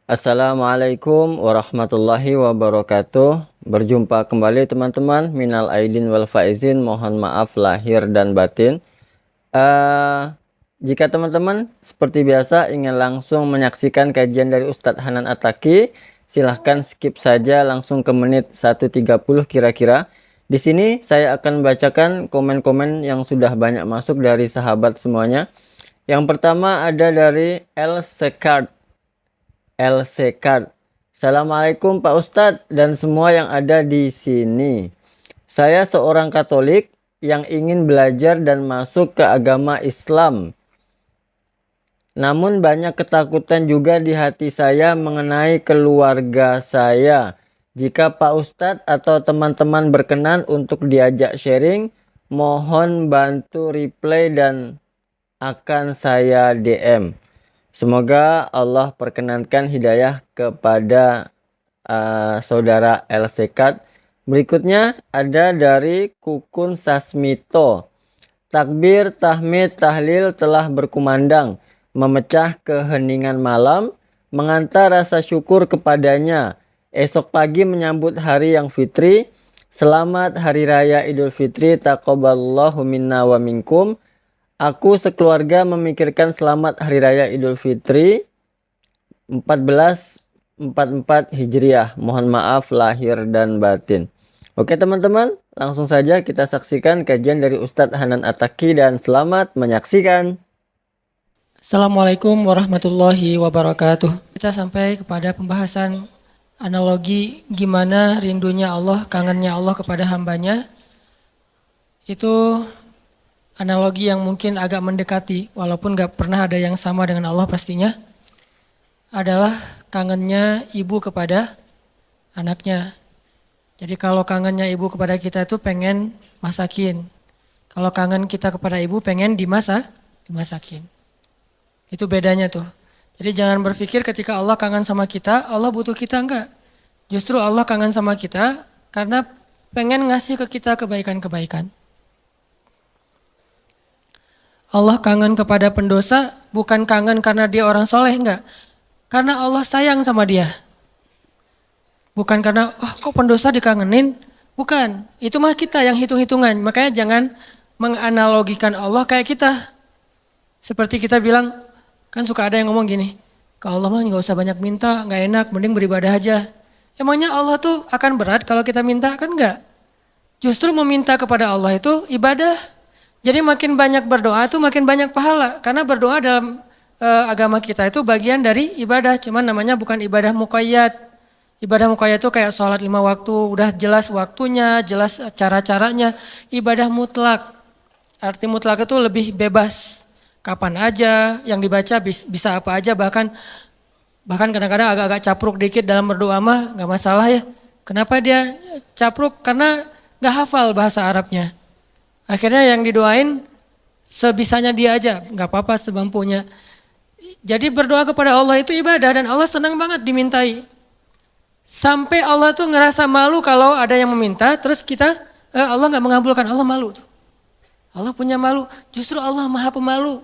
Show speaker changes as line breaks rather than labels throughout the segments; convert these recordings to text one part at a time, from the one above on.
Assalamualaikum warahmatullahi wabarakatuh. Berjumpa kembali teman-teman. Minal aidin wal faizin. Mohon maaf lahir dan batin. Jika teman-teman seperti biasa ingin langsung menyaksikan kajian dari Ustadz Hanan Attaqi, silahkan skip saja langsung ke menit 1.30 kira-kira. Di sini saya akan bacakan komen-komen yang sudah banyak masuk dari sahabat semuanya. Yang pertama ada dari El Sekard. Assalamualaikum Pak Ustadz dan semua yang ada di sini. Saya seorang Katolik yang ingin belajar dan masuk ke agama Islam. Namun banyak ketakutan juga di hati saya mengenai keluarga saya. Jika Pak Ustadz atau teman-teman berkenan untuk diajak sharing, mohon bantu reply dan akan saya DM. Semoga Allah perkenankan hidayah kepada saudara El Sekat. Berikutnya ada dari Kukun Sasmito. Takbir, tahmid, tahlil telah berkumandang, memecah keheningan malam, mengantar rasa syukur kepadanya. Esok pagi menyambut hari yang fitri. Selamat Hari Raya Idul Fitri, taqabbalallahu minna wa minkum. Aku sekeluarga memikirkan selamat Hari Raya Idul Fitri 1444 Hijriah. Mohon maaf lahir dan batin. Oke teman-teman, langsung saja kita saksikan kajian dari Ustadz Hanan Attaqi dan selamat menyaksikan.
Assalamualaikum warahmatullahi wabarakatuh. Kita sampai kepada pembahasan analogi gimana rindunya Allah, kangennya Allah kepada hambanya. Itu analogi yang mungkin agak mendekati, walaupun gak pernah ada yang sama dengan Allah pastinya, adalah kangennya ibu kepada anaknya. Jadi kalau kangennya ibu kepada kita itu pengen masakin. Kalau kangen kita kepada ibu pengen dimasakin. Itu bedanya tuh. Jadi jangan berpikir ketika Allah kangen sama kita, Allah butuh kita, enggak. Justru Allah kangen sama kita karena pengen ngasih ke kita kebaikan-kebaikan. Allah kangen kepada pendosa bukan kangen karena dia orang soleh, enggak. Karena Allah sayang sama dia. Bukan karena, kok pendosa dikangenin? Bukan, itu mah kita yang hitung-hitungan. Makanya jangan menganalogikan Allah kayak kita. Seperti kita bilang, kan suka ada yang ngomong gini, ke Allah mah gak usah banyak minta, gak enak, mending beribadah aja. Emangnya Allah tuh akan berat kalau kita minta? Kan enggak. Justru meminta kepada Allah itu ibadah. Jadi makin banyak berdoa itu makin banyak pahala. Karena berdoa dalam agama kita itu bagian dari ibadah. Cuman namanya bukan ibadah muqayyad. Ibadah muqayyad itu kayak sholat 5 waktu. Udah jelas waktunya, jelas cara-caranya. Ibadah mutlak. Arti mutlak itu lebih bebas. Kapan aja yang dibaca bisa apa aja. Bahkan kadang-kadang agak-agak capruk dikit dalam berdoa mah gak masalah ya. Kenapa dia capruk? Karena gak hafal bahasa Arabnya. Akhirnya yang didoain sebisanya dia aja, nggak apa-apa semampunya. Jadi berdoa kepada Allah itu ibadah dan Allah senang banget dimintai. Sampai Allah tuh ngerasa malu kalau ada yang meminta, terus kita Allah nggak mengabulkan, Allah malu tuh. Allah punya malu, justru Allah maha pemalu.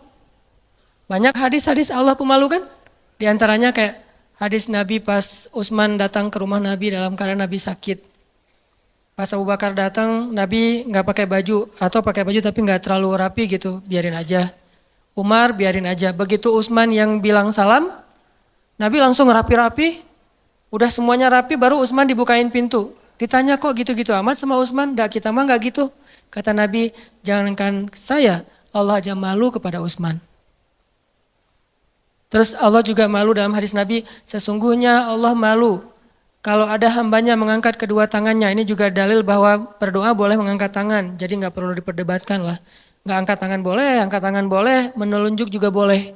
Banyak hadis-hadis Allah pemalu kan? Di antaranya kayak hadis Nabi pas Utsman datang ke rumah Nabi dalam keadaan Nabi sakit. Pas Abu Bakar datang, Nabi nggak pakai baju atau pakai baju tapi nggak terlalu rapi gitu, biarin aja. Umar biarin aja. Begitu Utsman yang bilang salam, Nabi langsung rapi-rapi. Udah semuanya rapi, baru Utsman dibukain pintu. Ditanya kok gitu-gitu amat sama Utsman? Nggak, kita mah nggak gitu. Kata Nabi, jangankan saya, Allah aja malu kepada Utsman. Terus Allah juga malu dalam hadis Nabi, sesungguhnya Allah malu kalau ada hambanya mengangkat kedua tangannya. Ini juga dalil bahwa berdoa boleh mengangkat tangan. Jadi gak perlu diperdebatkan lah. Gak angkat tangan boleh, menelunjuk juga boleh.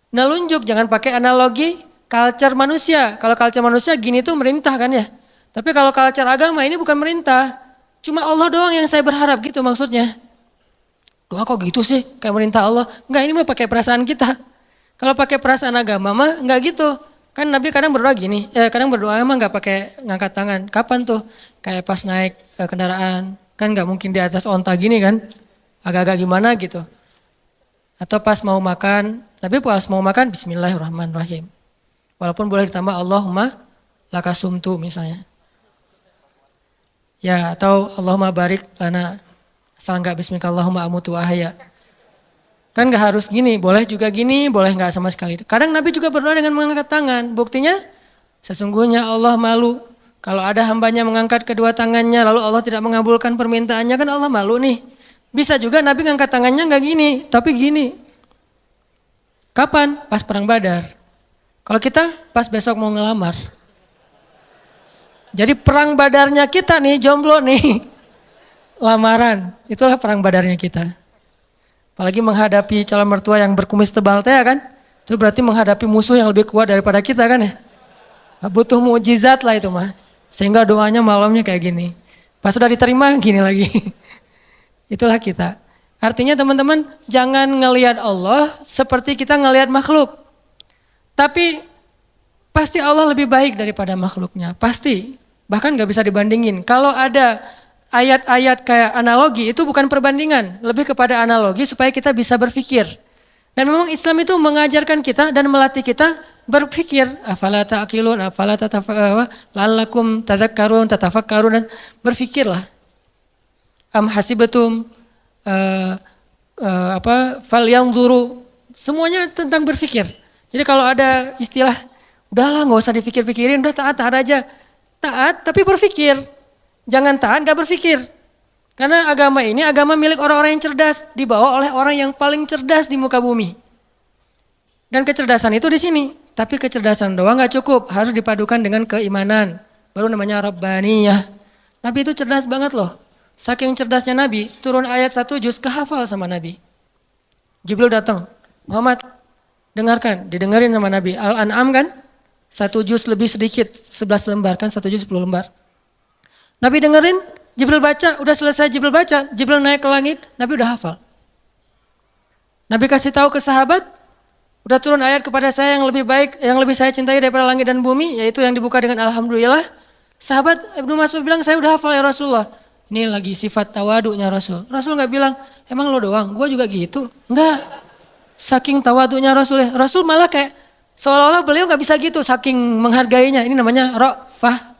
Nelunjuk jangan pakai analogi culture manusia. Kalau culture manusia gini tuh merintah kan ya. Tapi kalau culture agama ini bukan merintah. Cuma Allah doang yang saya berharap gitu maksudnya. Doa kok gitu sih kayak merintah Allah. Enggak, ini mah pakai perasaan kita. Kalau pakai perasaan agama mah enggak gitu. Kan Nabi kadang berdoa gini, kadang berdoa emang gak pakai ngangkat tangan. Kapan tuh? Kayak pas naik kendaraan, kan gak mungkin di atas onta gini kan. Agak-agak gimana gitu. Atau pas mau makan, Nabi pas mau makan bismillahirrahmanirrahim. Walaupun boleh ditambah Allahumma lakasumtu misalnya. Ya, atau Allahumma barik lana. Asal enggak bismika Allahumma amutu wa ahya. Kan enggak harus gini, boleh juga gini, boleh enggak sama sekali. Kadang Nabi juga berdoa dengan mengangkat tangan. Buktinya, sesungguhnya Allah malu. Kalau ada hambanya mengangkat kedua tangannya, lalu Allah tidak mengabulkan permintaannya, kan Allah malu nih. Bisa juga Nabi ngangkat tangannya enggak gini, tapi gini. Kapan? Pas perang Badar. Kalau kita pas besok mau ngelamar. Jadi perang Badarnya kita nih, jomblo nih. Lamaran, itulah perang Badarnya kita. Apalagi menghadapi calon mertua yang berkumis tebal teh kan. Itu berarti menghadapi musuh yang lebih kuat daripada kita kan ya. Butuh mukjizat lah itu mah. Sehingga doanya malamnya kayak gini. Pas sudah diterima gini lagi. Itulah kita. Artinya teman-teman jangan ngelihat Allah seperti kita ngelihat makhluk. Tapi pasti Allah lebih baik daripada makhluknya. Pasti. Bahkan gak bisa dibandingin. Kalau ada ayat-ayat kayak analogi itu bukan perbandingan. Lebih kepada analogi supaya kita bisa berpikir. Dan memang Islam itu mengajarkan kita dan melatih kita berpikir. Afala ta'qilun, afala la'allakum tadhakkarun, tatafakkarun. Berpikirlah. Am hasibatum fal yanzuru. Semuanya tentang berpikir. Jadi kalau ada istilah, udahlah gak usah dipikir-pikirin, udah taat aja. Taat tapi berpikir. Jangan taat gak berpikir. Karena agama ini agama milik orang-orang yang cerdas. Dibawa oleh orang yang paling cerdas di muka bumi. Dan kecerdasan itu di sini. Tapi kecerdasan doang gak cukup. Harus dipadukan dengan keimanan. Baru namanya Rabbaniyah. Nabi itu cerdas banget loh. Saking cerdasnya Nabi, turun ayat 1 juz kehafal sama Nabi. Jibril datang. Muhammad, dengarkan. Didengerin sama Nabi. Al-An'am kan? 1 juz lebih sedikit. 11 lembar kan? 1 juz 10 lembar. Nabi dengerin, Jibril baca, udah selesai Jibril baca, Jibril naik ke langit, Nabi udah hafal. Nabi kasih tahu ke sahabat, udah turun ayat kepada saya yang lebih baik, yang lebih saya cintai daripada langit dan bumi, yaitu yang dibuka dengan Alhamdulillah. Sahabat Ibnu Mas'ud bilang, saya udah hafal ya Rasulullah. Ini lagi sifat tawadunya Rasul. Rasul gak bilang, emang lo doang, gue juga gitu. Enggak, saking tawadunya Rasul ya. Rasul malah kayak, seolah-olah beliau gak bisa gitu, saking menghargainya. Ini namanya ra'fah.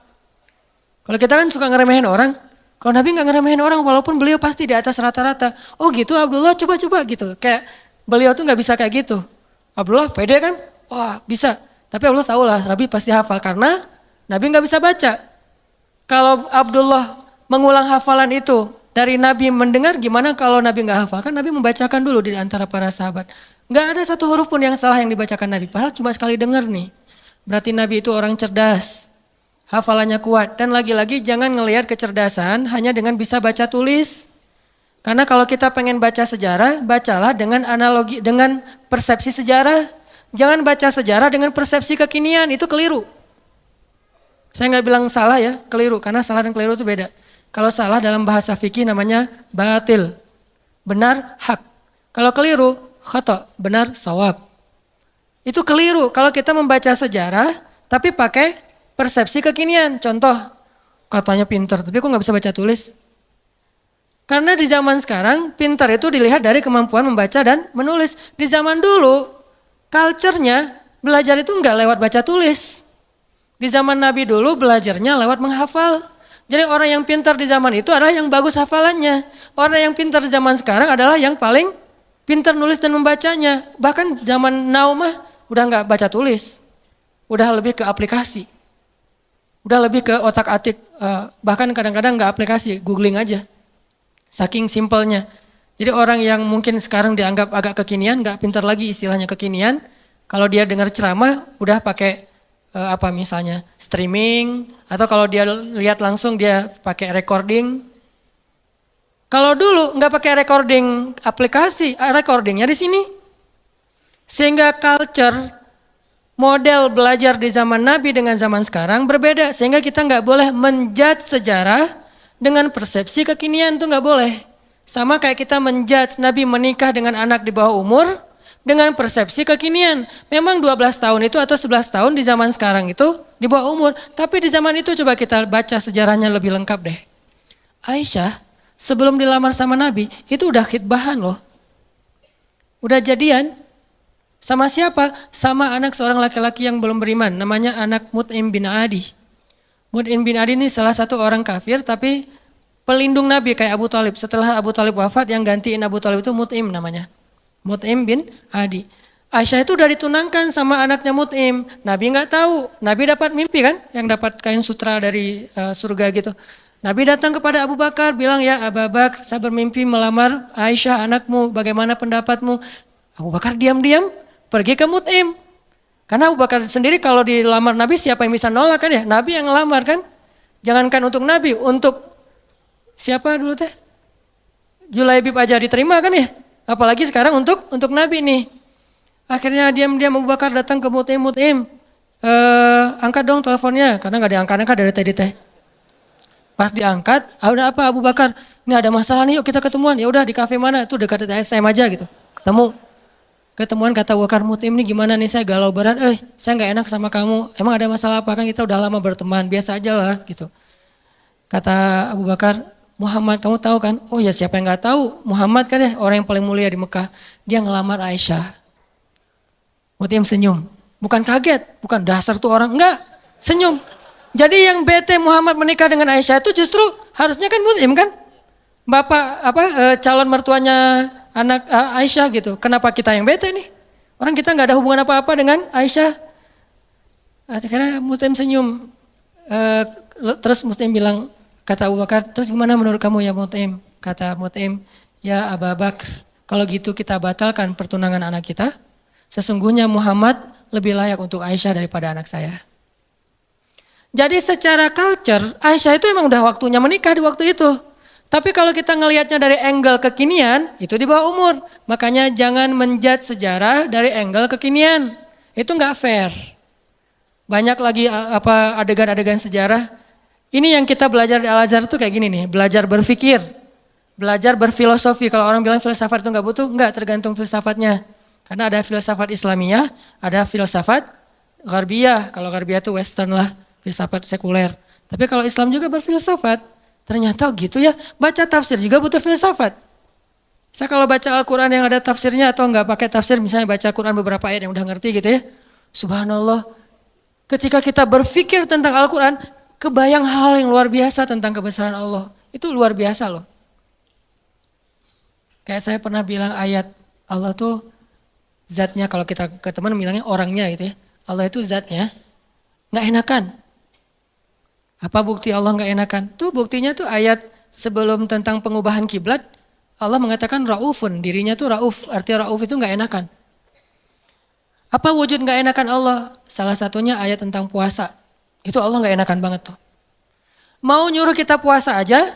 Kalau kita kan suka ngeremehin orang, kalau Nabi gak ngeremehin orang walaupun beliau pasti di atas rata-rata. Oh gitu Abdullah coba-coba gitu. Kayak beliau tuh gak bisa kayak gitu. Abdullah pede kan? Wah bisa. Tapi Abdullah tahu lah Nabi pasti hafal karena Nabi gak bisa baca. Kalau Abdullah mengulang hafalan itu dari Nabi mendengar, gimana kalau Nabi gak hafal? Kan Nabi membacakan dulu di antara para sahabat. Gak ada satu huruf pun yang salah yang dibacakan Nabi. Padahal cuma sekali dengar nih. Berarti Nabi itu orang cerdas. Hafalannya kuat. Dan lagi-lagi jangan ngelihat kecerdasan hanya dengan bisa baca tulis. Karena kalau kita pengen baca sejarah, bacalah dengan analogi, dengan persepsi sejarah. Jangan baca sejarah dengan persepsi kekinian, itu keliru. Saya nggak bilang salah ya, keliru. Karena salah dan keliru itu beda. Kalau salah dalam bahasa fikih namanya batil. Benar, hak. Kalau keliru, khata, benar, sawab. Itu keliru kalau kita membaca sejarah, tapi pakai persepsi kekinian. Contoh, katanya pintar, tapi kok gak bisa baca tulis? Karena di zaman sekarang, pintar itu dilihat dari kemampuan membaca dan menulis. Di zaman dulu, culture-nya belajar itu gak lewat baca tulis. Di zaman Nabi dulu, belajarnya lewat menghafal. Jadi orang yang pintar di zaman itu adalah yang bagus hafalannya. Orang yang pintar di zaman sekarang adalah yang paling pintar nulis dan membacanya. Bahkan zaman now mah udah gak baca tulis. Udah lebih ke aplikasi. Udah lebih ke otak-atik, bahkan kadang-kadang nggak aplikasi, googling aja. Saking simpelnya. Jadi orang yang mungkin sekarang dianggap agak kekinian, nggak pintar lagi istilahnya kekinian. Kalau dia dengar ceramah, udah pakai misalnya streaming, atau kalau dia lihat langsung dia pakai recording. Kalau dulu nggak pakai recording aplikasi, recordingnya di sini. Sehingga culture model belajar di zaman Nabi dengan zaman sekarang berbeda. Sehingga kita nggak boleh menjudge sejarah dengan persepsi kekinian, itu nggak boleh. Sama kayak kita menjudge Nabi menikah dengan anak di bawah umur dengan persepsi kekinian. Memang 12 tahun itu atau 11 tahun di zaman sekarang itu di bawah umur. Tapi di zaman itu coba kita baca sejarahnya lebih lengkap deh. Aisyah sebelum dilamar sama Nabi itu udah khitbahan loh. Udah jadian. Sama siapa? Sama anak seorang laki-laki yang belum beriman, namanya anak Mut'im bin Adi. Mut'im bin Adi ini salah satu orang kafir tapi pelindung Nabi kayak Abu Talib. Setelah Abu Talib wafat yang gantiin Abu Talib itu Mut'im namanya. Mut'im bin Adi. Aisyah itu udah ditunangkan sama anaknya Mut'im. Nabi nggak tahu. Nabi dapat mimpi kan, yang dapat kain sutra dari surga gitu. Nabi datang kepada Abu Bakar bilang, ya Abu Bakar, saya bermimpi melamar Aisyah anakmu. Bagaimana pendapatmu? Abu Bakar diam-diam pergi ke Mut'im. Karena Abu Bakar sendiri kalau dilamar Nabi siapa yang bisa nolak kan ya? Nabi yang ngelamar kan? Jangankan untuk Nabi, untuk siapa dulu teh? Julaibib aja diterima kan ya? Apalagi sekarang untuk Nabi nih. Akhirnya diam-diam Abu Bakar datang ke Mut'im. Angkat dong teleponnya, karena nggak diangkat-angkat dari tadi teh. Pas diangkat, udah apa Abu Bakar? Ini ada masalah nih, yuk kita ketemuan. Ya udah di kafe mana? Itu dekat SM aja gitu. Ketemuan kata Abu Bakar, Mut'im nih gimana nih, saya galau berat. Saya nggak enak sama kamu. Emang ada masalah apa? Kan kita udah lama berteman, biasa aja lah gitu. Kata Abu Bakar, Muhammad kamu tahu kan? Oh ya siapa yang nggak tahu? Muhammad kan ya orang yang paling mulia di Mekah. Dia ngelamar Aisyah. Mut'im senyum. Bukan kaget, bukan dasar tuh orang. Enggak, senyum. Jadi yang bete Muhammad menikah dengan Aisyah itu justru harusnya kan Mut'im kan? Bapak calon mertuanya anak Aisyah gitu. Kenapa kita yang bete nih? Orang kita nggak ada hubungan apa-apa dengan Aisyah. Akhirnya Mut'im senyum. Terus Mut'im bilang, kata Abu Bakar, terus gimana menurut kamu ya Mut'im? Kata Mut'im, ya Abu Bakar, kalau gitu kita batalkan pertunangan anak kita. Sesungguhnya Muhammad lebih layak untuk Aisyah daripada anak saya. Jadi secara culture, Aisyah itu emang udah waktunya menikah di waktu itu. Tapi kalau kita ngelihatnya dari angle kekinian, itu di bawah umur. Makanya jangan menjudge sejarah dari angle kekinian. Itu nggak fair. Banyak lagi adegan-adegan sejarah. Ini yang kita belajar di Al-Azhar itu kayak gini nih, belajar berpikir, belajar berfilosofi. Kalau orang bilang filsafat itu nggak butuh, nggak, tergantung filsafatnya. Karena ada filsafat Islamiyah, ada filsafat Gharbiyah. Kalau Gharbiyah itu western lah, filsafat sekuler. Tapi kalau Islam juga berfilsafat, ternyata gitu ya, baca tafsir juga butuh filsafat. Saya kalau baca Al-Quran yang ada tafsirnya atau nggak pakai tafsir, misalnya baca Quran beberapa ayat yang udah ngerti gitu ya, subhanallah, ketika kita berpikir tentang Al-Quran, kebayang hal yang luar biasa tentang kebesaran Allah. Itu luar biasa loh. Kayak saya pernah bilang ayat Allah tuh zatnya, kalau kita ke teman bilangnya orangnya gitu ya. Allah itu zatnya nggak enakan. Apa bukti Allah nggak enakan? Tuh buktinya tuh ayat sebelum tentang pengubahan kiblat, Allah mengatakan raufun, dirinya tuh rauf, artinya rauf itu nggak enakan. Apa wujud nggak enakan Allah? Salah satunya ayat tentang puasa. Itu Allah nggak enakan banget tuh. Mau nyuruh kita puasa aja,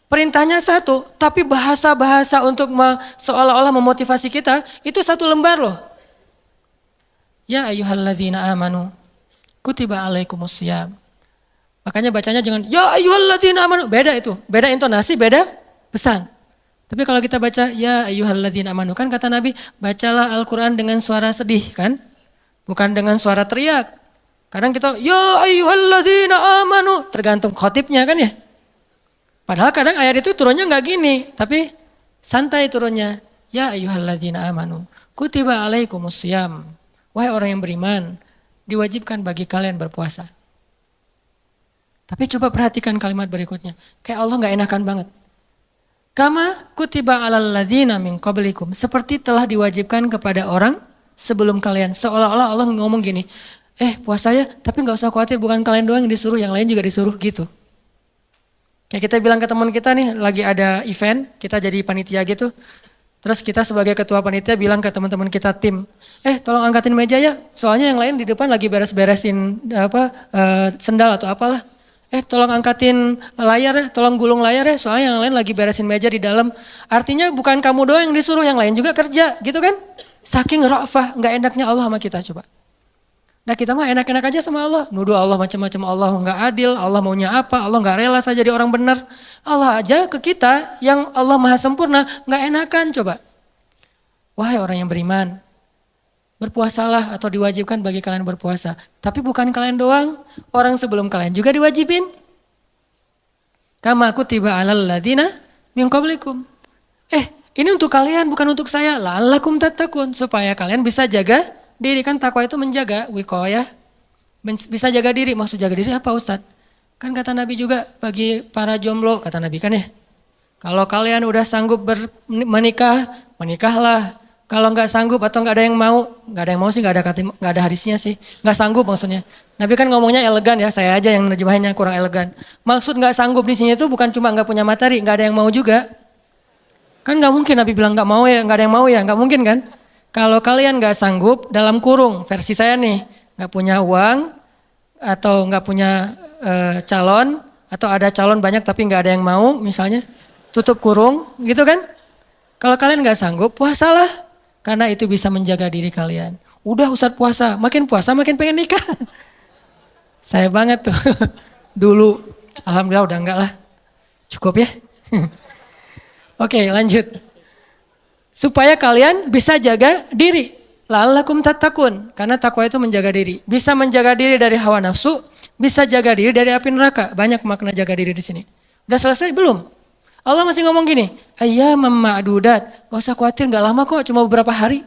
perintahnya satu, tapi bahasa-bahasa untuk seolah-olah memotivasi kita, itu satu lembar loh. Ya ayyuhalladzina amanu, kutiba alaikumusiyam. Makanya bacanya jangan, ya ayyuhalladzina amanu, beda itu, beda intonasi, beda pesan. Tapi kalau kita baca, ya ayyuhalladzina amanu, kan kata Nabi, bacalah Al-Quran dengan suara sedih kan, bukan dengan suara teriak. Kadang kita, ya ayyuhalladzina amanu, tergantung khotibnya kan ya. Padahal kadang ayat itu turunnya nggak gini, tapi santai turunnya. Ya ayyuhalladzina amanu, kutiba alaikumusiyam. Wahai orang yang beriman, diwajibkan bagi kalian berpuasa. Tapi coba perhatikan kalimat berikutnya. Kayak Allah nggak enakan banget. Kama kutiba alal ladzina min qablikum. Seperti telah diwajibkan kepada orang sebelum kalian. Seolah-olah Allah ngomong gini, puasa ya, tapi nggak usah khawatir, bukan kalian doang yang disuruh, yang lain juga disuruh gitu. Kayak kita bilang ke teman kita nih, lagi ada event, kita jadi panitia gitu. Terus kita sebagai ketua panitia bilang ke teman-teman kita tim, tolong angkatin meja ya, soalnya yang lain di depan lagi beres-beresin sendal atau apalah. Tolong angkatin layar ya, tolong gulung layar ya, soalnya yang lain lagi beresin meja di dalam. Artinya bukan kamu doang yang disuruh, yang lain juga kerja gitu kan. Saking ra'fah, gak enaknya Allah sama kita coba. Nah kita mah enak-enak aja sama Allah, nuduh Allah macam-macam, Allah nggak adil, Allah maunya apa, Allah nggak rela saya jadi orang benar. Allah aja ke kita yang Allah maha sempurna nggak enakan coba. Wahai orang yang beriman, berpuasalah atau diwajibkan bagi kalian berpuasa. Tapi bukan kalian doang, orang sebelum kalian juga diwajibin. Kama kutiba alal ladzina min qablikum. Ini untuk kalian bukan untuk saya. La'allakum tattaqun, supaya kalian bisa jaga diri. Kan takwa itu menjaga wiqayah, bisa jaga diri. Maksud jaga diri apa Ustadz? Kan kata Nabi juga bagi para jomblo, kata Nabi kan ya. Kalau kalian udah sanggup menikah, menikahlah. Kalau nggak sanggup atau nggak ada yang mau, sih, nggak ada hadisnya sih. Nggak sanggup maksudnya. Nabi kan ngomongnya elegan ya, saya aja yang nerjemahinnya kurang elegan. Maksud nggak sanggup di sini itu bukan cuma nggak punya materi, nggak ada yang mau juga. Kan nggak mungkin Nabi bilang nggak mau ya, nggak ada yang mau ya, nggak mungkin kan? Kalau kalian nggak sanggup dalam kurung, versi saya nih, nggak punya uang atau nggak punya calon atau ada calon banyak tapi nggak ada yang mau, misalnya tutup kurung, gitu kan? Kalau kalian nggak sanggup, puasalah, karena itu bisa menjaga diri kalian. Udah Ustadz puasa makin pengen nikah. Saya banget tuh dulu, alhamdulillah udah enggak lah, cukup ya. Oke, lanjut. Supaya kalian bisa jaga diri. La'allakum tattaqun, karena takwa itu menjaga diri. Bisa menjaga diri dari hawa nafsu, bisa jaga diri dari api neraka. Banyak makna jaga diri di sini. Udah selesai belum? Allah masih ngomong gini, ayyamam ma'dudat. Gak usah khawatir, gak lama kok, cuma beberapa hari.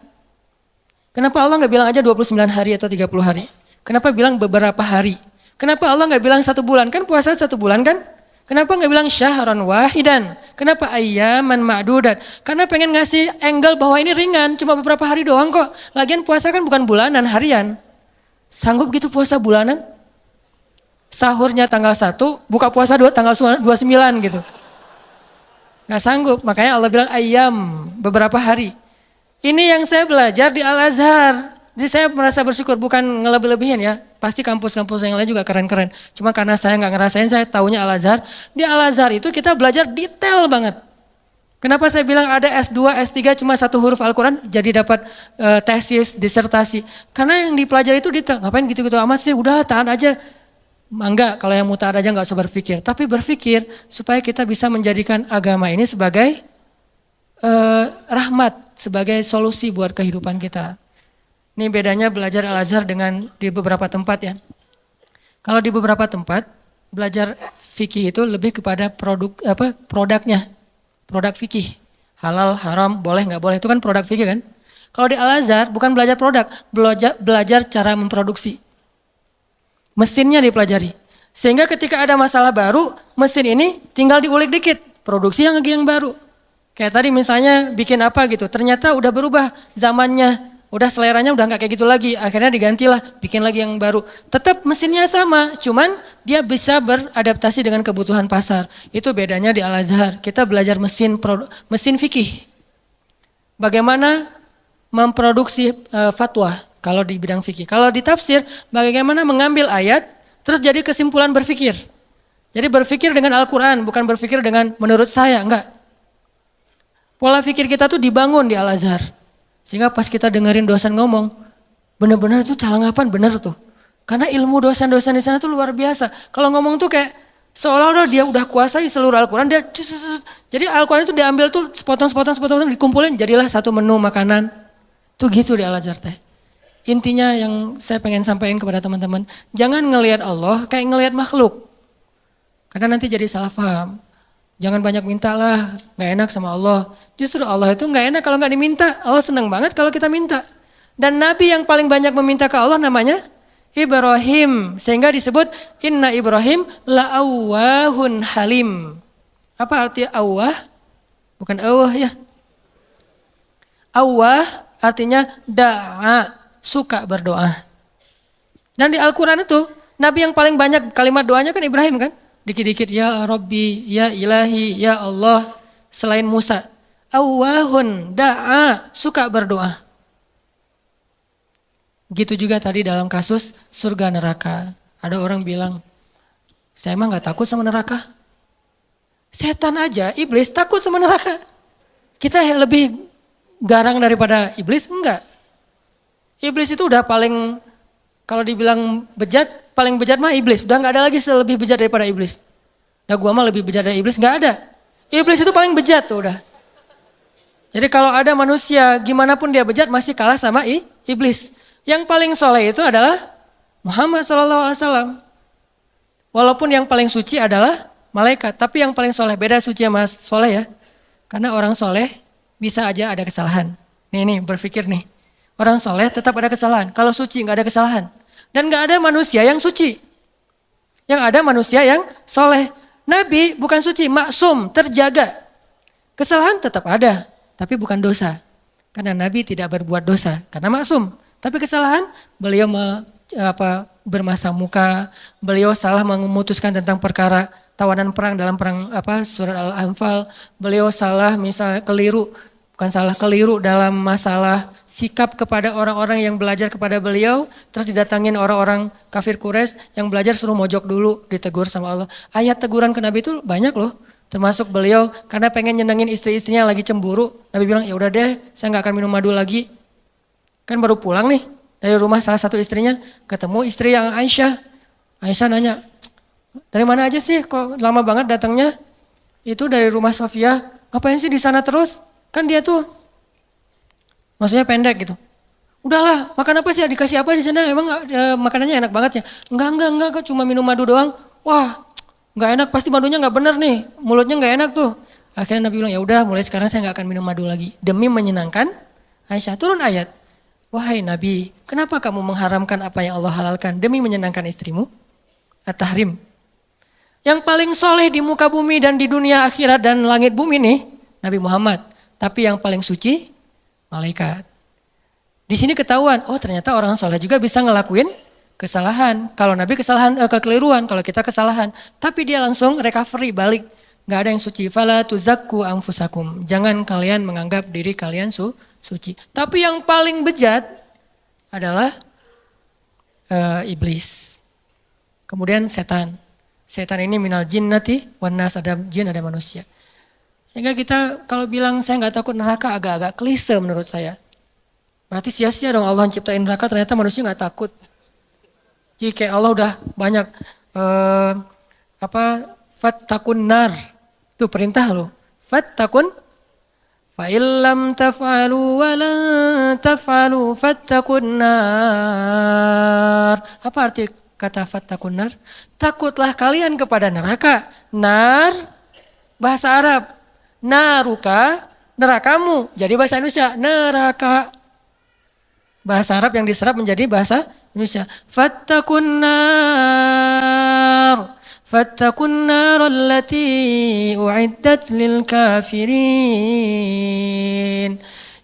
Kenapa Allah gak bilang aja 29 hari atau 30 hari? Kenapa bilang beberapa hari? Kenapa Allah gak bilang 1 bulan? Kan puasa 1 bulan kan? Kenapa nggak bilang syahran wahidan? Kenapa ayyaman ma'dudat? Karena pengen ngasih angle bahwa ini ringan, cuma beberapa hari doang kok. Lagian puasa kan bukan bulanan, harian. Sanggup gitu puasa bulanan? Sahurnya tanggal 1, buka puasa tanggal 29 gitu. Nggak sanggup, makanya Allah bilang ayyam, beberapa hari. Ini yang saya belajar di Al-Azhar. Jadi saya merasa bersyukur, bukan ngelebih-lebihin ya. Pasti kampus-kampus yang lain juga keren-keren. Cuma karena saya nggak ngerasain, saya taunya Al-Azhar. Di Al-Azhar itu kita belajar detail banget. Kenapa saya bilang ada S2, S3 cuma 1 huruf Al-Quran jadi dapat tesis, disertasi. Karena yang dipelajari itu detail. Ngapain gitu-gitu amat sih, udah tahan aja. Enggak, kalau yang mau tahan aja nggak usah berpikir. Tapi berpikir supaya kita bisa menjadikan agama ini sebagai rahmat, sebagai solusi buat kehidupan kita. Ini bedanya belajar Al-Azhar dengan di beberapa tempat ya. Kalau di beberapa tempat belajar fikih itu lebih kepada produknya, produk fikih, halal, haram, boleh nggak boleh, itu kan produk fikih kan. Kalau di Al-Azhar bukan belajar produk, belajar cara memproduksi. Mesinnya dipelajari. Sehingga ketika ada masalah baru, mesin ini tinggal diulik dikit, produksi yang baru. Kayak tadi misalnya bikin apa gitu, ternyata udah berubah zamannya. Udah seleranya udah nggak kayak gitu lagi, akhirnya digantilah, bikin lagi yang baru. Tetap mesinnya sama, cuman dia bisa beradaptasi dengan kebutuhan pasar. Itu bedanya di Al-Azhar. Kita belajar mesin fikih. Bagaimana memproduksi fatwa kalau di bidang fikih. Kalau di tafsir, bagaimana mengambil ayat terus jadi kesimpulan berfikir. Jadi berfikir dengan Al-Quran, bukan berfikir dengan menurut saya, enggak. Pola fikir kita tuh dibangun di Al-Azhar. Sehingga pas kita dengerin dosen ngomong, benar-benar tuh calangapan benar tuh. Karena ilmu dosen-dosen di sana tuh luar biasa. Kalau ngomong tuh kayak seolah-olah dia udah kuasai seluruh Al-Quran. Jadi Al-Quran itu diambil tuh sepotong-sepotong dikumpulin jadilah satu menu makanan. Tuh gitu di Al-Azhar teh. Intinya yang saya pengen sampaikan kepada teman-teman, jangan ngelihat Allah kayak ngelihat makhluk. Karena nanti jadi salah paham. Jangan banyak minta lah, gak enak sama Allah. Justru Allah itu gak enak kalau gak diminta. Allah senang banget kalau kita minta. Dan Nabi yang paling banyak meminta ke Allah namanya Ibrahim. Sehingga disebut Inna Ibrahim la'awwahun halim. Apa arti awwah? Bukan awwah ya. Awwah artinya da'a, suka berdoa. Dan di Al-Quran itu Nabi yang paling banyak kalimat doanya kan Ibrahim kan. Dikit-dikit, ya Rabbi, ya Ilahi, ya Allah, selain Musa. Awwahun, da'a, suka berdoa. Gitu juga tadi dalam kasus surga neraka. Ada orang bilang, saya emang gak takut sama neraka. Setan aja, iblis takut sama neraka. Kita lebih garang daripada iblis? Enggak. Iblis itu udah paling, kalau dibilang bejat, paling bejat mah iblis. Udah gak ada lagi lebih bejat daripada iblis. Nah gua mah lebih bejat dari iblis, gak ada. Iblis itu paling bejat tuh udah. Jadi kalau ada manusia gimana pun dia bejat masih kalah sama iblis. Yang paling soleh itu adalah Muhammad SAW. Walaupun yang paling suci adalah malaikat. Tapi yang paling soleh, beda suci sama soleh ya. Karena orang soleh bisa aja ada kesalahan. Nih berpikir nih, orang soleh tetap ada kesalahan. Kalau suci nggak ada kesalahan. Dan nggak ada manusia yang suci. Yang ada manusia yang soleh. Nabi bukan suci, maksum, terjaga. Kesalahan tetap ada, tapi bukan dosa. Karena Nabi tidak berbuat dosa, karena maksum. Tapi kesalahan, beliau bermasa muka, beliau salah memutuskan tentang perkara tawanan perang dalam perang surat Al-Anfal. Beliau salah misalnya keliru dalam masalah sikap kepada orang-orang yang belajar kepada beliau. Terus didatangin orang-orang kafir Quraisy yang belajar suruh mojok dulu, ditegur sama Allah. Ayat teguran ke Nabi itu banyak loh. Termasuk beliau karena pengen nyenengin istri-istrinya lagi cemburu. Nabi bilang ya udah deh, saya nggak akan minum madu lagi. Kan baru pulang nih dari rumah salah satu istrinya, ketemu istri yang Aisyah. Aisyah nanya, dari mana aja sih kok lama banget datangnya? Itu dari rumah Sofia, ngapain sih di sana terus? Kan dia tuh, maksudnya pendek gitu. Udahlah, makan apa sih? Dikasih apa di sana? Emang makanannya enak banget ya? Enggak, cuma minum madu doang. Wah, nggak enak, pasti madunya nggak bener nih, mulutnya nggak enak tuh. Akhirnya Nabi bilang ya udah, mulai sekarang saya nggak akan minum madu lagi demi menyenangkan Aisyah. Turun ayat, wahai Nabi, kenapa kamu mengharamkan apa yang Allah halalkan demi menyenangkan istrimu? At-Tahrim. Yang paling soleh di muka bumi dan di dunia akhirat dan langit bumi nih Nabi Muhammad. Tapi yang paling suci malaikat. Di sini ketahuan, oh ternyata orang soleh juga bisa ngelakuin kesalahan. Kalau Nabi kekeliruan, kalau kita kesalahan. Tapi dia langsung recovery, balik. Gak ada yang suci. Fala tuzakku anfusakum. Jangan kalian menganggap diri kalian suci. Tapi yang paling bejat adalah iblis. Kemudian setan. Setan ini minal jinnati wan nas, ada jin ada manusia. Sehingga kita kalau bilang saya gak takut neraka agak-agak klise menurut saya. Berarti sia-sia dong Allah ciptain neraka, ternyata manusia gak takut. Jadi kayak Allah udah banyak fattakun nar. Itu perintah loh. Fattakun fa illam taf'alu wa la taf'alu fattakun nar. Apa arti kata fattakun nar? Takutlah kalian kepada neraka. Nar bahasa Arab. Naruka nerakamu. Jadi bahasa Indonesia neraka. Bahasa Arab yang diserap menjadi bahasa Indonesia. Fattakun nar allati u'iddat lil kafirin.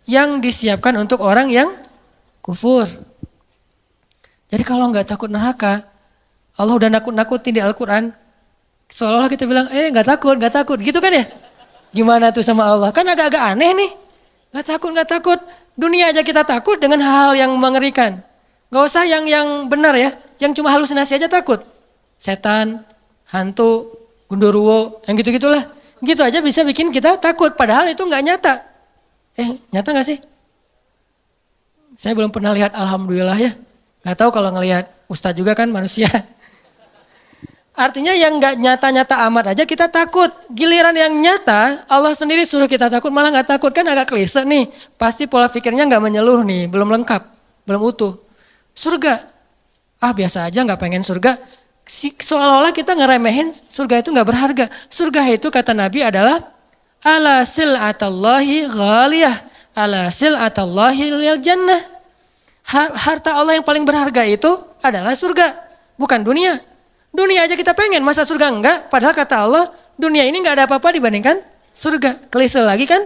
Yang disiapkan untuk orang yang kufur. Jadi kalau nggak takut neraka, Allah udah nakut-nakutin di Al-Quran. Seolah-olah kita bilang, nggak takut, gitu kan ya? Gimana tuh sama Allah? Kan agak-agak aneh nih. Nggak takut. Dunia aja kita takut dengan hal-hal yang mengerikan. Gak usah yang benar ya, yang cuma halusinasi aja takut. Setan, hantu, gundurwo, yang gitu-gitulah. Gitu aja bisa bikin kita takut, padahal itu gak nyata. Nyata gak sih? Saya belum pernah lihat, alhamdulillah ya. Gak tahu kalau ngelihat ustadz juga kan manusia. Artinya yang gak nyata-nyata amat aja kita takut. Giliran yang nyata, Allah sendiri suruh kita takut, malah gak takut. Kan agak klise nih, pasti pola pikirnya gak menyeluruh nih, belum lengkap, belum utuh. Surga, biasa aja gak pengen surga. Seolah-olah kita ngeremehin surga itu gak berharga. Surga itu kata Nabi adalah ala sil'atallahi ghaliyah, ala sil'atallahi lil jannah. Harta Allah yang paling berharga itu adalah surga, bukan dunia. Dunia aja kita pengen, masa surga enggak? Padahal kata Allah, dunia ini gak ada apa-apa dibandingkan surga. Klise lagi kan?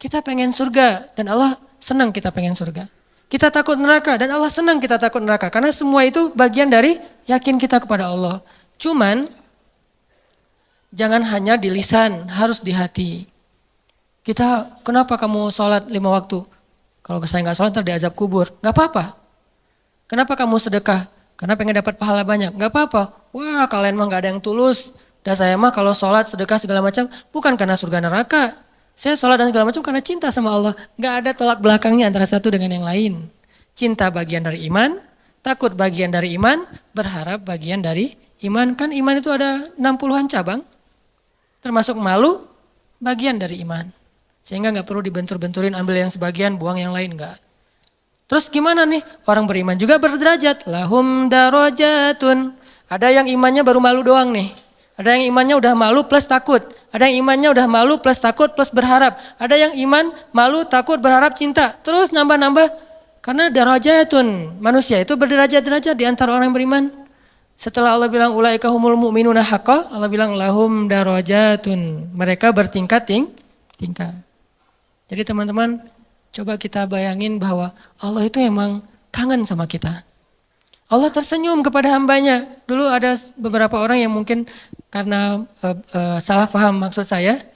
Kita pengen surga dan Allah senang kita pengen surga. Kita takut neraka dan Allah senang kita takut neraka. Karena semua itu bagian dari yakin kita kepada Allah. Cuman, jangan hanya di lisan, harus di hati. Kita, kenapa kamu sholat 5 waktu? Kalau saya gak sholat, ntar diazab kubur. Gak apa-apa. Kenapa kamu sedekah? Karena pengen dapat pahala banyak. Gak apa-apa. Wah, kalian mah gak ada yang tulus. Dan saya mah kalau sholat, sedekah segala macam bukan karena surga neraka. Saya sholat dan segala macam karena cinta sama Allah. Gak ada tolak belakangnya antara satu dengan yang lain. Cinta bagian dari iman, takut bagian dari iman, berharap bagian dari iman. Kan iman itu ada 60-an cabang. Termasuk malu, bagian dari iman. Sehingga gak perlu dibentur-benturin, ambil yang sebagian, buang yang lain, gak. Terus gimana nih? Orang beriman juga berderajat. Lahum darajatun. Ada yang imannya baru malu doang nih. Ada yang imannya udah malu plus takut. Ada yang imannya udah malu plus takut plus berharap. Ada yang iman, malu, takut, berharap, cinta. Terus nambah-nambah. Karena darajatun. Manusia itu berderajat-derajat di antara orang yang beriman. Setelah Allah bilang ulaika humul mu'minuna haqqa, Allah bilang lahum darajatun. Mereka bertingkat-tingkat. Jadi teman-teman, coba kita bayangin bahwa Allah itu emang kangen sama kita. Allah tersenyum kepada hambanya. Dulu ada beberapa orang yang mungkin karena salah paham maksud saya,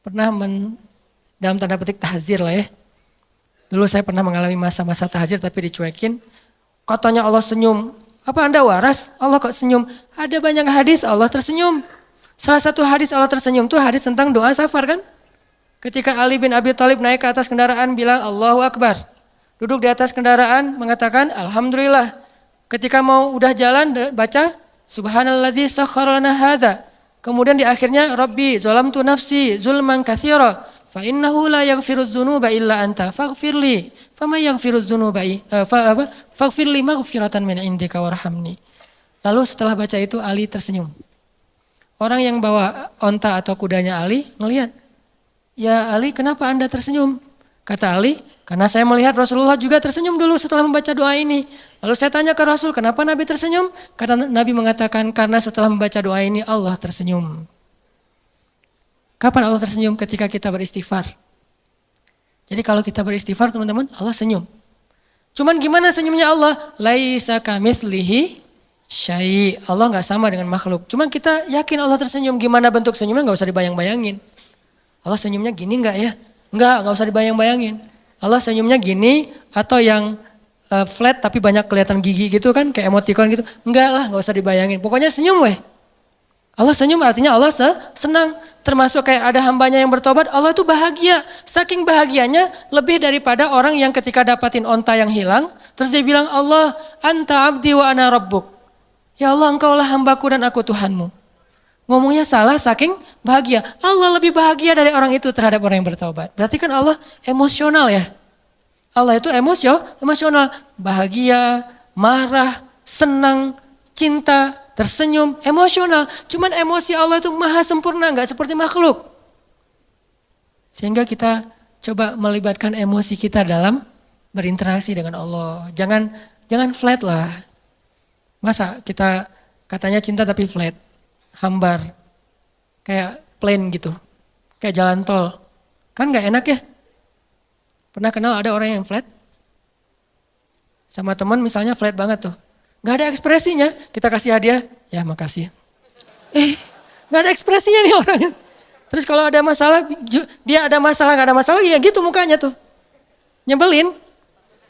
pernah dalam tanda petik tahzir lah ya. Dulu saya pernah mengalami masa-masa tahzir tapi dicuekin. Katanya Allah senyum. Apa Anda waras? Allah kok senyum? Ada banyak hadis Allah tersenyum. Salah satu hadis Allah tersenyum itu hadis tentang doa safar kan? Ketika Ali bin Abi Thalib naik ke atas kendaraan bilang Allahu Akbar. Duduk di atas kendaraan mengatakan Alhamdulillah. Ketika mau udah jalan baca Subhanalladzi sakhkhara lana hadza. Kemudian di akhirnya Rabbi zalamtu nafsi zulman katsira fa innahu la yaghfirudz dzunuba illa anta faghfirli fama yaghfirudz dzunuba faghfirli maghfiratan min indika warhamni. Lalu setelah baca itu Ali tersenyum. Orang yang bawa onta atau kudanya Ali ngelihat, "Ya Ali, kenapa Anda tersenyum?" Kata Ali, "Karena saya melihat Rasulullah juga tersenyum dulu setelah membaca doa ini." Lalu saya tanya ke Rasul, "Kenapa Nabi tersenyum?" Kata Nabi mengatakan, "Karena setelah membaca doa ini Allah tersenyum." Kapan Allah tersenyum? Ketika kita beristighfar. Jadi kalau kita beristighfar teman-teman, Allah senyum. Cuman gimana senyumnya Allah? Laisa kamitslihi syai'. Allah nggak sama dengan makhluk. Cuman kita yakin Allah tersenyum. Gimana bentuk senyumnya nggak usah dibayang-bayangin. Allah senyumnya gini nggak ya? Nggak usah dibayang-bayangin. Allah senyumnya gini atau yang flat tapi banyak kelihatan gigi gitu kan, kayak emoticon gitu. Enggak lah, nggak usah dibayangin. Pokoknya senyum weh. Allah senyum artinya Allah senang. Termasuk kayak ada hambanya yang bertobat, Allah itu bahagia. Saking bahagianya lebih daripada orang yang ketika dapatin onta yang hilang, terus dia bilang Allah anta abdi wa ana rabbuk. Ya Allah engkaulah hambaku dan aku Tuhanmu. Ngomongnya salah saking bahagia. Allah lebih bahagia dari orang itu terhadap orang yang bertobat. Berarti kan Allah emosional ya. Allah itu emosional. Bahagia, marah, senang, cinta, tersenyum, emosional. Cuman emosi Allah itu maha sempurna, gak seperti makhluk. Sehingga kita coba melibatkan emosi kita dalam berinteraksi dengan Allah. Jangan flat lah. Masa kita katanya cinta tapi flat. Hambar, kayak plain gitu, kayak jalan tol, kan gak enak ya. Pernah kenal ada orang yang flat? Sama teman misalnya flat banget tuh, gak ada ekspresinya, kita kasih hadiah, ya makasih. Gak ada ekspresinya nih orangnya. Terus kalau ada masalah, dia ada masalah gak ada masalah, ya gitu mukanya tuh. Nyebelin,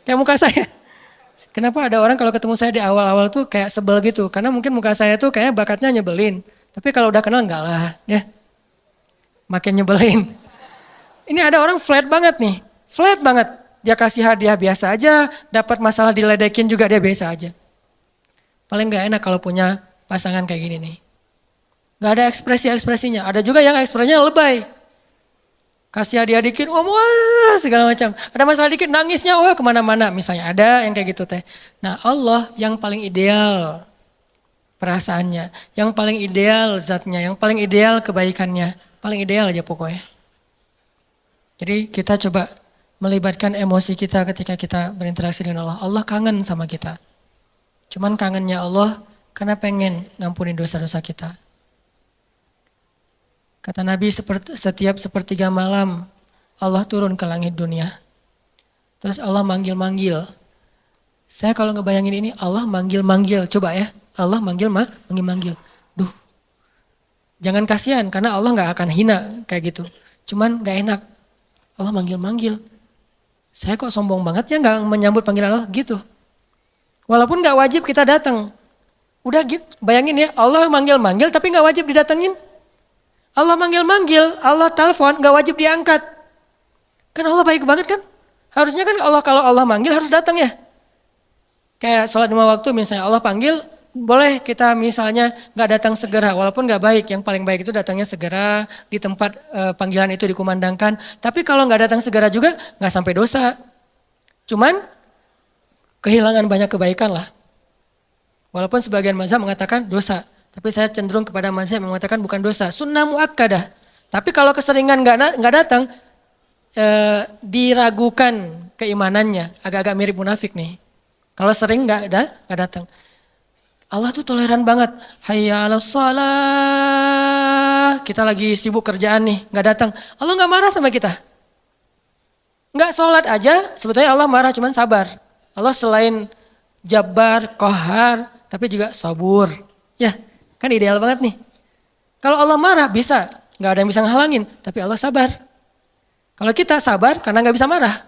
kayak muka saya. Kenapa ada orang kalau ketemu saya di awal-awal tuh kayak sebel gitu, karena mungkin muka saya tuh kayak bakatnya nyebelin. Tapi kalau udah kenal enggak lah, ya. Makin nyebelin. Ini ada orang flat banget nih, flat banget. Dia kasih hadiah biasa aja, dapat masalah diledekin juga dia biasa aja. Paling gak enak kalau punya pasangan kayak gini nih. Gak ada ekspresi-ekspresinya, ada juga yang ekspresinya lebay. Kasih hadiah dikit, wah segala macam. Ada masalah dikit, nangisnya wah kemana-mana. Misalnya ada yang kayak gitu teh. Nah Allah yang paling ideal perasaannya, yang paling ideal zatnya, yang paling ideal kebaikannya, paling ideal aja pokoknya. Jadi kita coba melibatkan emosi kita ketika kita berinteraksi dengan Allah. Allah kangen sama kita. Cuman kangennya Allah karena pengen ngampuni dosa-dosa kita. Kata Nabi setiap sepertiga malam Allah turun ke langit dunia. Terus Allah manggil-manggil. Saya kalau ngebayangin ini Allah manggil-manggil, coba ya. Allah manggil-manggil. Duh, jangan kasihan karena Allah gak akan hina kayak gitu. Cuman gak enak. Allah manggil-manggil. Saya kok sombong banget ya gak menyambut panggilan Allah gitu. Walaupun gak wajib kita datang. Udah gitu, bayangin ya Allah manggil-manggil tapi gak wajib didatengin. Allah manggil-manggil, Allah telepon gak wajib diangkat. Kan Allah baik banget kan? Harusnya kan kalau Allah manggil harus datang ya. Kayak sholat 5 waktu misalnya Allah panggil, boleh kita misalnya gak datang segera, walaupun gak baik. Yang paling baik itu datangnya segera, di tempat panggilan itu dikumandangkan. Tapi kalau gak datang segera juga gak sampai dosa. Cuman kehilangan banyak kebaikan lah. Walaupun sebagian mazhab mengatakan dosa. Tapi saya cenderung kepada mazhab yang mengatakan bukan dosa, sunnah muakkadah. Tapi kalau keseringan nggak datang, diragukan keimanannya, agak-agak mirip munafik nih. Kalau sering nggak datang. Allah tuh toleran banget. Hayya 'alas shalah. Kita lagi sibuk kerjaan nih, nggak datang. Allah nggak marah sama kita. Nggak sholat aja, sebetulnya Allah marah, cuman sabar. Allah selain Jabbar, Qahar, tapi juga sabur. Ya, kan ideal banget nih. Kalau Allah marah bisa, nggak ada yang bisa ngehalangin, tapi Allah sabar. Kalau kita sabar karena nggak bisa marah.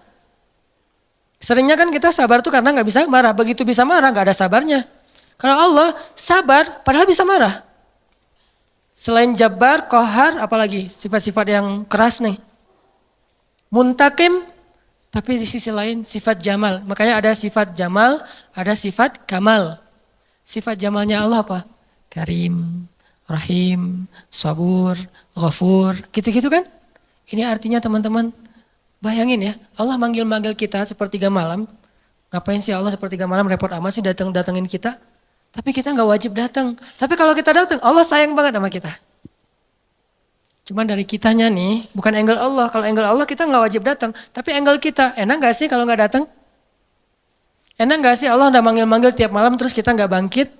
Seringnya kan kita sabar tuh karena nggak bisa marah. Begitu bisa marah nggak ada sabarnya. Kalau Allah sabar padahal bisa marah. Selain Jabbar, Qahar, apalagi sifat-sifat yang keras nih. Muntakim, tapi di sisi lain sifat Jamal. Makanya ada sifat Jamal, ada sifat Kamal. Sifat Jamalnya Allah apa? Karim, Rahim, Sabur, Ghafur, gitu-gitu kan? Ini artinya teman-teman, bayangin ya, Allah manggil-manggil kita sepertiga malam. Ngapain sih Allah sepertiga malam repot amat sih datengin kita? Tapi kita nggak wajib datang. Tapi kalau kita datang, Allah sayang banget sama kita. Cuman dari kitanya nih, bukan angle Allah. Kalau angle Allah kita nggak wajib datang. Tapi angle kita, enak nggak sih kalau nggak datang? Enak nggak sih Allah udah manggil-manggil tiap malam terus kita nggak bangkit?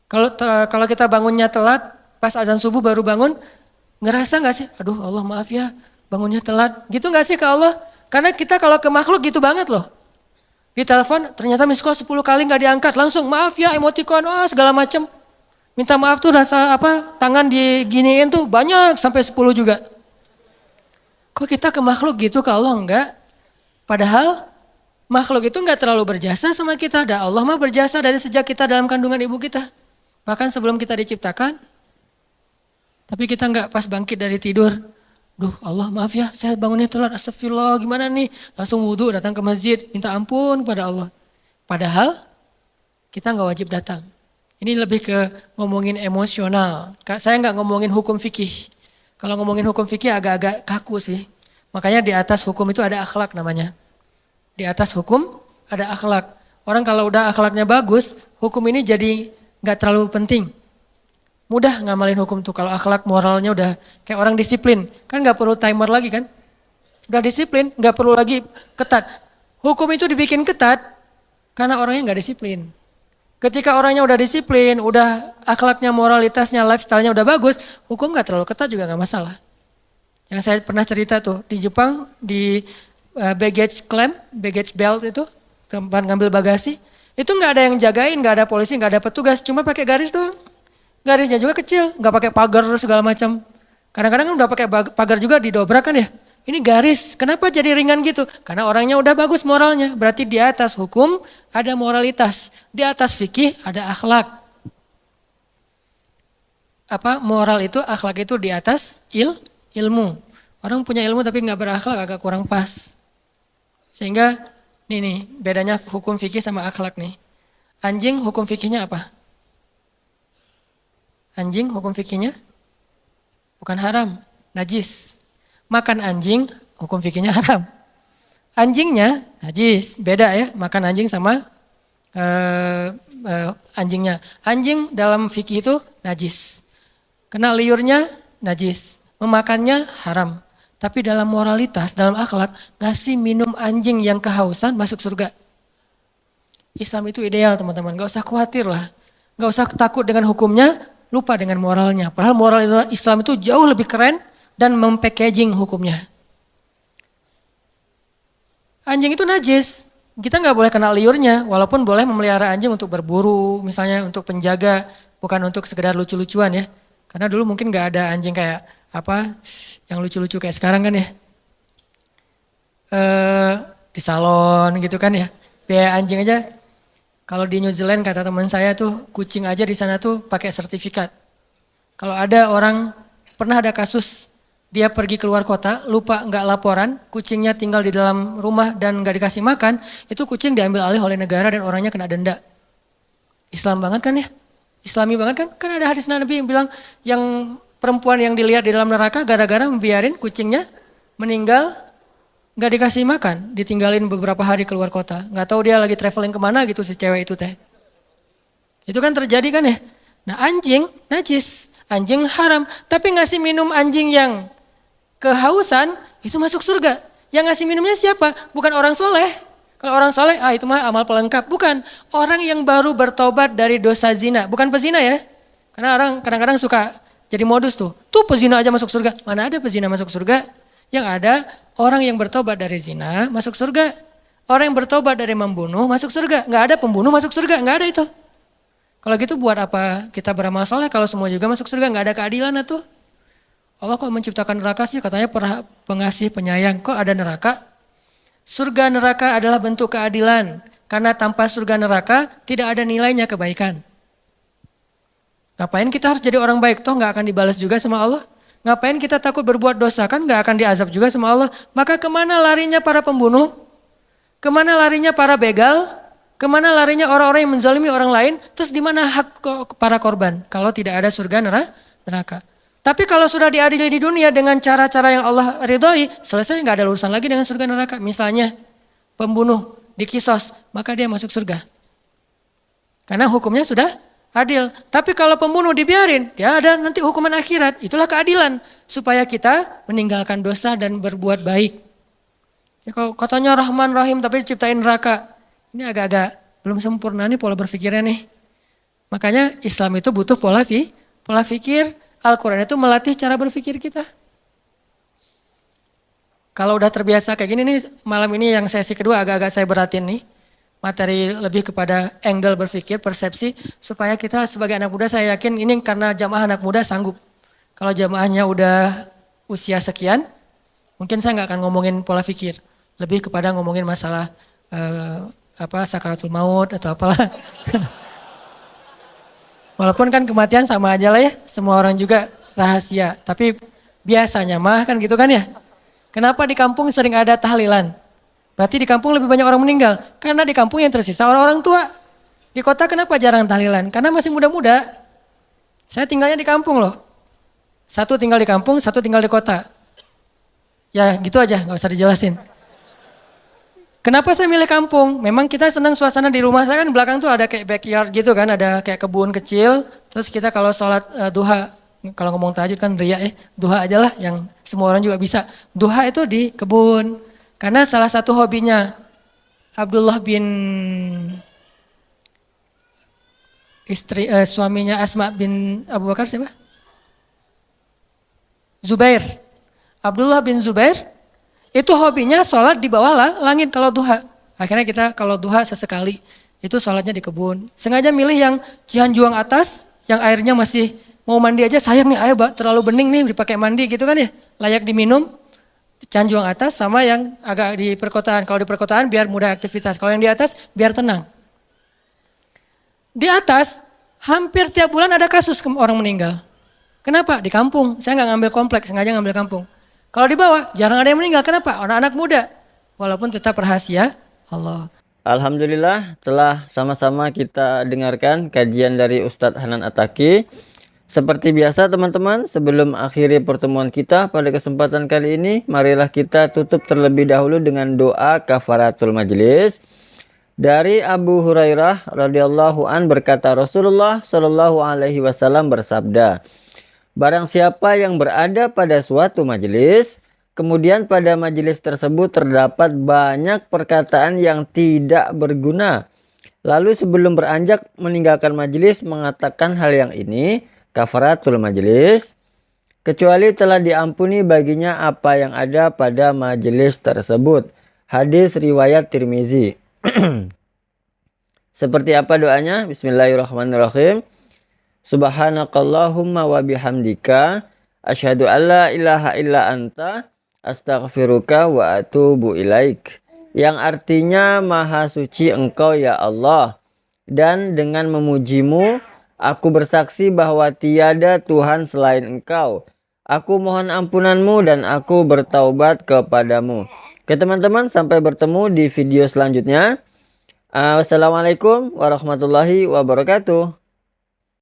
Kalau kita bangunnya telat, pas azan subuh baru bangun, ngerasa nggak sih? Aduh Allah maaf ya, bangunnya telat. Gitu nggak sih ke Allah? Karena kita kalau ke makhluk gitu banget loh. Di telepon ternyata miss call 10 kali nggak diangkat, langsung maaf ya, emoticon, segala macem. Minta maaf tuh rasa tangan diginiin tuh banyak sampai 10 juga. Kok kita ke makhluk gitu, ke Allah enggak? Padahal makhluk itu enggak terlalu berjasa sama kita. Dan Allah mah berjasa dari sejak kita dalam kandungan ibu kita. Bahkan sebelum kita diciptakan. Tapi kita enggak pas bangkit dari tidur. Duh Allah maaf ya, saya bangunnya telat, astagfirullah gimana nih. Langsung wudhu datang ke masjid, minta ampun pada Allah. Padahal kita enggak wajib datang. Ini lebih ke ngomongin emosional. Saya nggak ngomongin hukum fikih. Kalau ngomongin hukum fikih agak-agak kaku sih. Makanya di atas hukum itu ada akhlak namanya. Di atas hukum ada akhlak. Orang kalau udah akhlaknya bagus, hukum ini jadi nggak terlalu penting. Mudah ngamalin hukum tuh kalau akhlak moralnya udah kayak orang disiplin. Kan nggak perlu timer lagi kan. Udah disiplin, nggak perlu lagi ketat. Hukum itu dibikin ketat karena orangnya nggak disiplin. Ketika orangnya udah disiplin, udah akhlaknya, moralitasnya, lifestyle-nya udah bagus, hukum gak terlalu ketat juga gak masalah. Yang saya pernah cerita tuh, di Jepang, di baggage claim, baggage belt itu, tempat ngambil bagasi, itu gak ada yang jagain, gak ada polisi, gak ada petugas, cuma pakai garis doang. Garisnya juga kecil, gak pakai pagar segala macam. Kadang-kadang kan udah pakai pagar juga didobrak kan ya. Ini garis, kenapa jadi ringan gitu? Karena orangnya udah bagus moralnya. Berarti di atas hukum ada moralitas. Di atas fikih ada akhlak. Moral itu, akhlak itu di atas ilmu. Orang punya ilmu tapi nggak berakhlak agak kurang pas. Sehingga nih bedanya hukum fikih sama akhlak nih. Anjing hukum fikihnya apa? Anjing hukum fikihnya bukan haram, najis. Makan anjing, hukum fikihnya haram. Anjingnya najis, beda ya, makan anjing sama anjingnya. Anjing dalam fikih itu najis. Kena liurnya najis, memakannya haram. Tapi dalam moralitas, dalam akhlak, ngasih minum anjing yang kehausan masuk surga. Islam itu ideal teman-teman, gak usah khawatir lah. Gak usah takut dengan hukumnya, lupa dengan moralnya. Padahal moral Islam itu jauh lebih keren dan mempackaging hukumnya. Anjing itu najis, kita nggak boleh kena liurnya, walaupun boleh memelihara anjing untuk berburu, misalnya untuk penjaga, bukan untuk sekedar lucu-lucuan ya. Karena dulu mungkin nggak ada anjing kayak yang lucu-lucu kayak sekarang kan ya. Di salon gitu kan ya. Biaya anjing aja, kalau di New Zealand kata teman saya tuh, kucing aja di sana tuh pakai sertifikat. Kalau ada orang, pernah ada kasus, dia pergi keluar kota, lupa nggak laporan, kucingnya tinggal di dalam rumah dan nggak dikasih makan, itu kucing diambil alih oleh negara dan orangnya kena denda. Islam banget kan ya? Islami banget kan? Kan ada hadis Nabi yang bilang, yang perempuan yang dilihat di dalam neraka gara-gara membiarin kucingnya meninggal, nggak dikasih makan, ditinggalin beberapa hari keluar kota. Nggak tahu dia lagi traveling kemana gitu si cewek itu teh. Itu kan terjadi kan ya? Nah anjing najis, anjing haram. Tapi ngasih minum anjing yang kehausan itu masuk surga. Yang ngasih minumnya siapa? Bukan orang soleh. Kalau orang soleh, itu mah amal pelengkap. Bukan, orang yang baru bertobat dari dosa zina. Bukan pezina ya. Karena orang kadang-kadang suka jadi modus tuh. Tuh pezina aja masuk surga. Mana ada pezina masuk surga? Yang ada orang yang bertobat dari zina masuk surga. Orang yang bertobat dari membunuh masuk surga. Nggak ada pembunuh masuk surga, nggak ada itu. Kalau gitu buat apa kita beramal soleh kalau semua juga masuk surga? Nggak ada keadilan tuh. Allah kok menciptakan neraka sih? Katanya pengasih penyayang. Kok ada neraka? Surga neraka adalah bentuk keadilan. Karena tanpa surga neraka tidak ada nilainya kebaikan. Ngapain kita harus jadi orang baik? Toh nggak akan dibalas juga sama Allah. Ngapain kita takut berbuat dosa? Kan nggak akan diazab juga sama Allah. Maka kemana larinya para pembunuh? Kemana larinya para begal? Kemana larinya orang-orang yang menzalimi orang lain? Terus di mana hak para korban? Kalau tidak ada surga neraka. Tapi kalau sudah diadili di dunia dengan cara-cara yang Allah ridhoi, selesai, nggak ada urusan lagi dengan surga neraka. Misalnya pembunuh dikisos, maka dia masuk surga. Karena hukumnya sudah adil. Tapi kalau pembunuh dibiarin, dia ada nanti hukuman akhirat. Itulah keadilan. Supaya kita meninggalkan dosa dan berbuat baik. Ya, kalau katanya Rahman Rahim tapi diciptain neraka. Ini agak-agak belum sempurna nih pola berpikirnya nih. Makanya Islam itu butuh pola pikir. Al-Quran itu melatih cara berpikir kita. Kalau udah terbiasa kayak gini nih, malam ini yang sesi kedua agak-agak saya beratin nih. Materi lebih kepada angle berpikir, persepsi. Supaya kita sebagai anak muda, saya yakin ini karena jamaah anak muda sanggup. Kalau jamaahnya udah usia sekian, mungkin saya nggak akan ngomongin pola pikir. Lebih kepada ngomongin masalah sakaratul maut atau apalah. Walaupun kan kematian sama aja lah ya, semua orang juga rahasia. Tapi biasanya mah kan gitu kan ya. Kenapa di kampung sering ada tahlilan? Berarti di kampung lebih banyak orang meninggal. Karena di kampung yang tersisa orang-orang tua. Di kota kenapa jarang tahlilan? Karena masih muda-muda. Saya tinggalnya di kampung loh. Satu tinggal di kampung, satu tinggal di kota. Ya gitu aja, gak usah dijelasin. Kenapa saya milih kampung? Memang kita senang suasana di rumah saya kan belakang tuh ada kayak backyard gitu kan, ada kayak kebun kecil. Terus kita kalau sholat duha, kalau ngomong tahajud kan riya duha aja lah yang semua orang juga bisa. Duha itu di kebun. Karena salah satu hobinya Abdullah bin suaminya Asma bin Abu Bakar siapa? Zubair. Abdullah bin Zubair. Itu hobinya sholat di bawah langit kalau duha. Akhirnya kita kalau duha sesekali itu sholatnya di kebun. Sengaja milih yang Cihanjuang atas, yang airnya masih mau mandi aja sayang nih air terlalu bening nih dipakai mandi gitu kan ya. Layak diminum. Cihanjuang atas sama yang agak di perkotaan. Kalau di perkotaan biar mudah aktivitas. Kalau yang di atas biar tenang. Di atas hampir tiap bulan ada kasus orang meninggal. Kenapa? Di kampung. Saya nggak ngambil kompleks, sengaja ngambil kampung. Kalau di bawah jarang ada yang meninggal. Kenapa? Anak-anak muda. Walaupun tetap rahasia Allah.
Alhamdulillah telah sama-sama kita dengarkan kajian dari Ustadz Hanan Attaqi. Seperti biasa teman-teman, sebelum akhiri pertemuan kita pada kesempatan kali ini, marilah kita tutup terlebih dahulu dengan doa kafaratul majlis. Dari Abu Hurairah radhiyallahu an berkata Rasulullah shallallahu alaihi wasallam bersabda, barang siapa yang berada pada suatu majelis, kemudian pada majelis tersebut terdapat banyak perkataan yang tidak berguna. Lalu sebelum beranjak meninggalkan majelis mengatakan hal yang ini, kafaratul majelis, kecuali telah diampuni baginya apa yang ada pada majelis tersebut. Hadis riwayat Tirmizi. Seperti apa doanya? Bismillahirrahmanirrahim. Subhanakallahumma wa bihamdika asyhadu alla ilaha illa anta astaghfiruka wa atubu ilaik. Yang artinya maha suci engkau ya Allah, dan dengan memujimu aku bersaksi bahwa tiada Tuhan selain engkau. Aku mohon ampunanmu dan aku bertaubat kepadamu. Oke teman-teman, sampai bertemu di video selanjutnya. Wassalamualaikum warahmatullahi wabarakatuh.